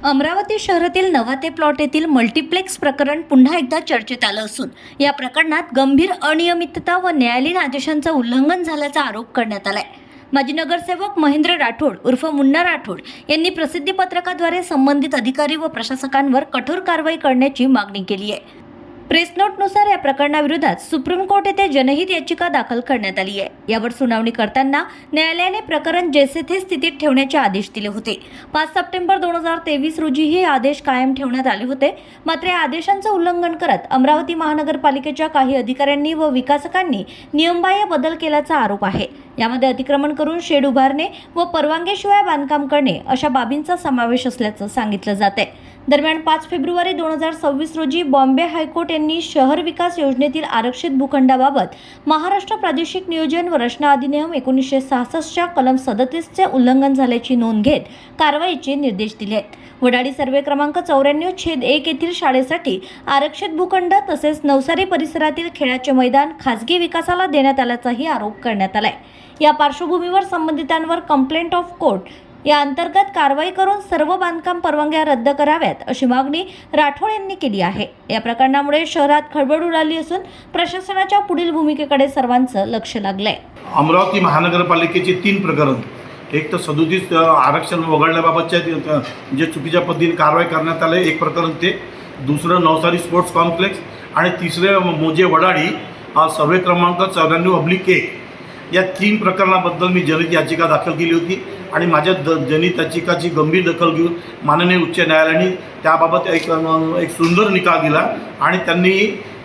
अमरावती शहरातील नवाते प्लॉट येथील मल्टीप्लेक्स प्रकरण पुन्हा एकदा चर्चेत आलं असून या प्रकरणात गंभीर अनियमितता व न्यायालयीन आदेशांचं उल्लंघन झाल्याचा आरोप करण्यात आलाय। माजी नगरसेवक महेंद्र राठोड उर्फ मुन्ना राठोड यांनी प्रसिद्धी पत्रकाद्वारे संबंधित अधिकारी व प्रशासकांवर कठोर कारवाई करण्याची मागणी केली आहे। प्रेस नोटनुसार या प्रकरणाविरोधात सुप्रीम कोर्ट येथे जनहित याचिका दाखल करण्यात आली आहे। यावर सुनावणी करताना न्यायालयाने प्रकरण जैसे थे स्थितीत ठेवण्याचे आदेश दिले होते। 5 सप्टेंबर 2023 रोजी हे आदेश कायम ठेवण्यात आले होते। मात्र या आदेशांचे उल्लंघन करत अमरावती महानगरपालिकेच्या काही अधिकाऱ्यांनी व विकासकांनी नियमबाह्य बदल केल्याचा आरोप आहे। यामध्ये अतिक्रमण करून शेड उभारणे व परवानगीशिवाय बांधकाम करणे अशा बाबींचा समावेश असल्याचं सांगितलं जात आहे। दरम्यान 5 फेब्रुवारी 2026 रोजी बॉम्बे हायकोर्ट यांनी शहर विकास योजनेतील आरक्षित भूखंडाबाबत महाराष्ट्र प्रादेशिक नियोजन व रचना अधिनियम 1966च्या कलम 37 चे उल्लंघन झाल्याची नोंद घेत कारवाईचे निर्देश दिले आहेत। वडाळी सर्वे क्रमांक 94/1 येथील शाळेसाठी आरक्षित भूखंड तसेच नवसारी परिसरातील खेळाचे मैदान खासगी विकासाला देण्यात आल्याचाही आरोप करण्यात आलाय। या पार्श्वभूमीवर संबंधितांवर कंप्लेंट ऑफ कोर्ट या अंतर्गत कारवाई करून सर्व बांधकाम परवानग्या रद्द कराव्यात अशी मागणी राठोड यांनी केली आहे। या प्रकरणामुळे शहरात खळबळ उडाली असून प्रशासनाच्या पुढील भूमिकेकडे सर्वांचं लक्ष लागलंय। अमरावती महानगरपालिकेचे 3 प्रकरण, एक तर 37 आरक्षण वगळण्याबाबतच्या जे चुकीच्या पद्धतीने कारवाई करण्यात आले एक प्रकरण, ते दुसरं नवसारी स्पोर्ट्स कॉम्प्लेक्स आणि तिसरे मोजे वडाळी सर्वे क्रमांक 94/1 या 3 प्रकरणाबद्दल मी जनहित याचिका दाखल केली होती आणि माझ्या जनहित याचिकाची गंभीर दखल घेऊन माननीय उच्च न्यायालयाने त्याबाबत एक सुंदर निकाल दिला आणि त्यांनी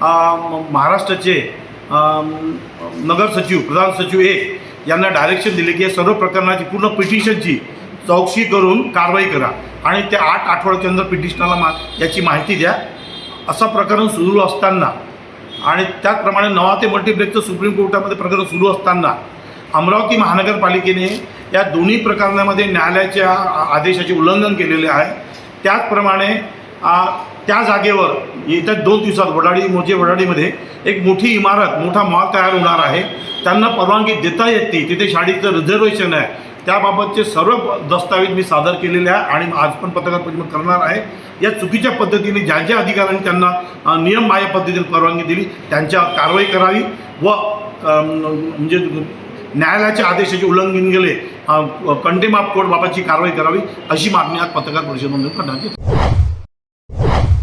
महाराष्ट्राचे नगर सचिव प्रधान सचिव 1 यांना डायरेक्शन दिले की या सर्व प्रकरणाची पूर्ण पिटिशनची चौकशी करून कारवाई करा आणि त्या 8 आठवड्याच्या अंदर पिटिशनरला याची माहिती द्या। असं प्रकरण सुरू असताना आणि त्याचप्रमाणे नवाते मल्टीप्लेक्सचं सुप्रीम कोर्टामध्ये प्रकरण सुरू असताना अमरावती महानगरपालिकेने या दोन्ही प्रकरणामध्ये न्यायालयाच्या आदेशाचे उल्लंघन केलेले आहे। त्याचप्रमाणे त्या जागेवर येत्या 2 दिवसात मोजे वडाळीमध्ये एक मोठी इमारत मोठा मॉल तयार होणार आहे। त्यांना परवानगी देता येते, तिथे शाळेचं रिझर्वेशन आहे, त्याबाबतचे सर्व दस्तावेज मी सादर केलेले आहे आणि आज पण पत्रकार परिषद करणार आहे। या चुकीच्या पद्धतीने ज्या ज्या अधिकाऱ्यांनी त्यांना नियमबाह्य पद्धतीने परवानगी दिली त्यांच्यावर कारवाई करावी व म्हणजे न्यायालयाच्या आदेशाचे उल्लंघन केले कंटेम्प्ट ऑफ कोर्ट बाबतची कारवाई करावी अशी मागणी आज पत्रकार परिषदेमध्ये करण्यात येते।